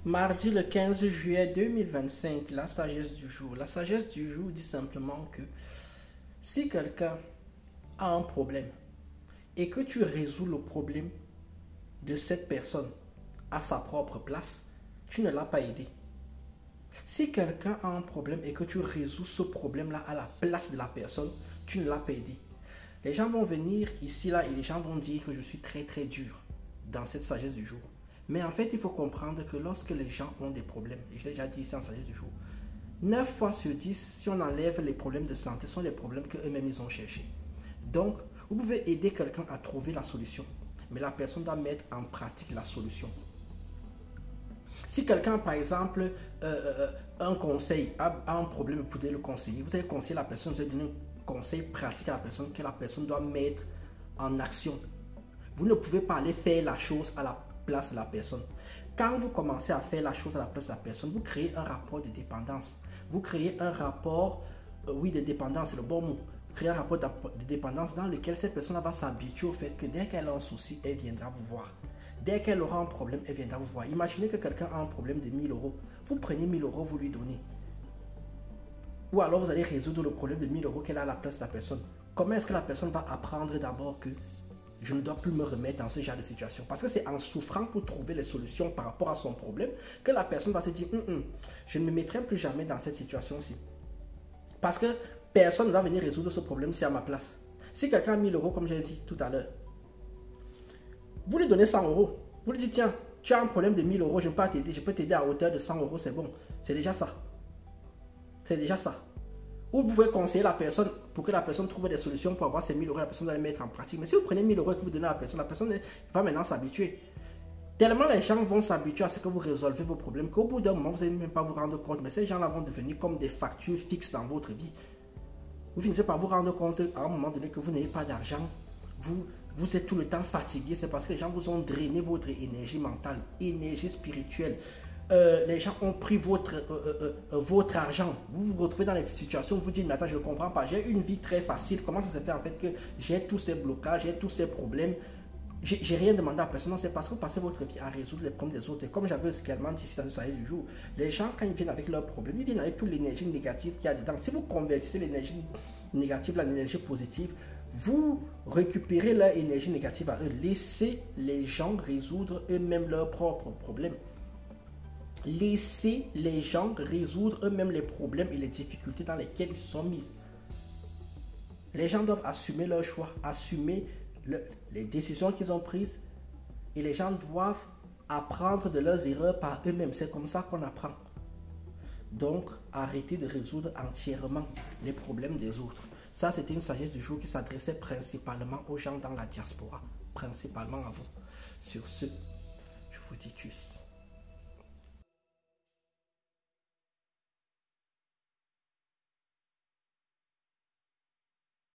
Mardi le 15 juillet 2025, la sagesse du jour. La sagesse du jour dit simplement que si quelqu'un a un problème et que tu résous le problème de cette personne à sa propre place, tu ne l'as pas aidé. Si quelqu'un a un problème et que tu résous ce problème-là à la place de la personne, tu ne l'as pas aidé. Les gens vont venir ici, là, et les gens vont dire que je suis très, très dur dans cette sagesse du jour. Mais en fait, il faut comprendre que lorsque les gens ont des problèmes, et je l'ai déjà dit ici en sagesse du jour, 9 fois sur 10, si on enlève les problèmes de santé, ce sont les problèmes qu'eux-mêmes ils ont cherchés. Donc, vous pouvez aider quelqu'un à trouver la solution, mais la personne doit mettre en pratique la solution. Si quelqu'un, par exemple, un conseil, a un problème, vous pouvez le conseiller. Vous allez conseiller la personne, vous allez donner un conseil pratique à la personne que la personne doit mettre en action. Vous ne pouvez pas aller faire la chose à la place de la personne. Quand vous commencez à faire la chose à la place de la personne, vous créez un rapport de dépendance. Vous créez un rapport, oui, de dépendance, c'est le bon mot. Vous créez un rapport de dépendance dans lequel cette personne va s'habituer au fait que dès qu'elle a un souci, elle viendra vous voir. Dès qu'elle aura un problème, elle viendra vous voir. Imaginez que quelqu'un a un problème de 1000 euros. Vous prenez 1000 euros, vous lui donnez. Ou alors vous allez résoudre le problème de 1000 euros qu'elle a à la place de la personne. Comment est-ce que la personne va apprendre d'abord que je ne dois plus me remettre dans ce genre de situation? Parce que c'est en souffrant pour trouver les solutions par rapport à son problème que la personne va se dire je ne me mettrai plus jamais dans cette situation-ci. Parce que personne ne va venir résoudre ce problème-ci à ma place. Si quelqu'un a 1000 euros, comme j'ai dit tout à l'heure, vous lui donnez 100 euros. Vous lui dites, tiens, tu as un problème de 1000 euros, je peux t'aider à hauteur de 100 euros, c'est bon. C'est déjà ça. C'est déjà ça. Ou vous pouvez conseiller la personne pour que la personne trouve des solutions pour avoir ces 1000 euros, la personne doit les mettre en pratique. Mais si vous prenez 1000 euros et que vous donnez à la personne va maintenant s'habituer. Tellement les gens vont s'habituer à ce que vous résolvez vos problèmes qu'au bout d'un moment, vous n'allez même pas vous rendre compte. Mais ces gens-là vont devenir comme des factures fixes dans votre vie. Vous finissez par vous rendre compte à un moment donné que vous n'avez pas d'argent. Vous êtes tout le temps fatigué, c'est parce que les gens vous ont drainé votre énergie mentale, énergie spirituelle. Les gens ont pris votre argent. Vous vous retrouvez dans les situations où vous dites, mais attends, je ne comprends pas. J'ai une vie très facile. Comment ça se fait en fait que j'ai tous ces blocages, j'ai tous ces problèmes? J'ai rien demandé à personne. Non, c'est parce que vous passez votre vie à résoudre les problèmes des autres. Et comme j'avais également dit ici dans le soirée du jour, les gens, quand ils viennent avec leurs problèmes, ils viennent avec toute l'énergie négative qu'il y a dedans. Si vous convertissez l'énergie négative en énergie positive, vous récupérez leur énergie négative à eux. Laissez les gens résoudre eux-mêmes leurs propres problèmes. Laissez les gens résoudre eux-mêmes les problèmes et les difficultés dans lesquelles ils se sont mis. Les gens doivent assumer leurs choix, assumer les décisions qu'ils ont prises. Et les gens doivent apprendre de leurs erreurs par eux-mêmes. C'est comme ça qu'on apprend. Donc, arrêtez de résoudre entièrement les problèmes des autres. Ça, c'était une sagesse du jour qui s'adressait principalement aux gens dans la diaspora, principalement à vous. Sur ce, je vous dis tchuss.